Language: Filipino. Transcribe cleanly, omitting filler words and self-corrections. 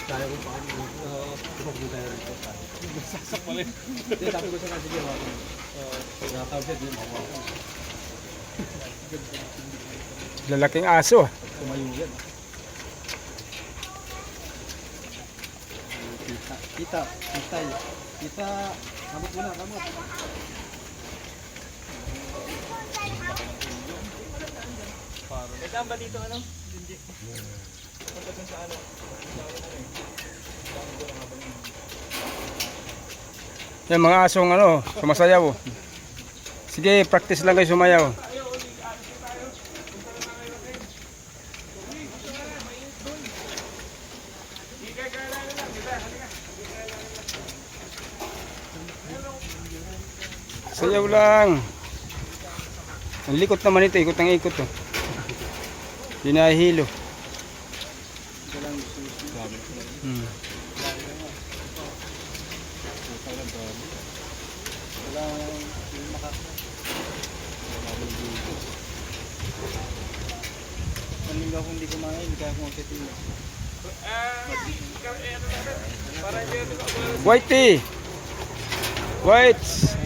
Kaya ko pa kami. Pupunta tayo rito. Sasak pala yun. Hindi, sabi ko sa kasi sige, hawakan. Nakakabit, hindi mahawakan. Lalaking aso ah. Tumayo yan. Kita. Kamot muna, kamot. Saan ba dito ano? Hindi. Punta dun sa ano? Yan mga asong ano, sumasayaw. Sige, practice lang kayo sumayaw. Sayaw lang. Ang likot naman ito, ikot ng ikot to. Hindi nahihilo. Manlinggaw kung hindi kumain, hindi kaya kung magsitin. Para hindi Whitey! Whites!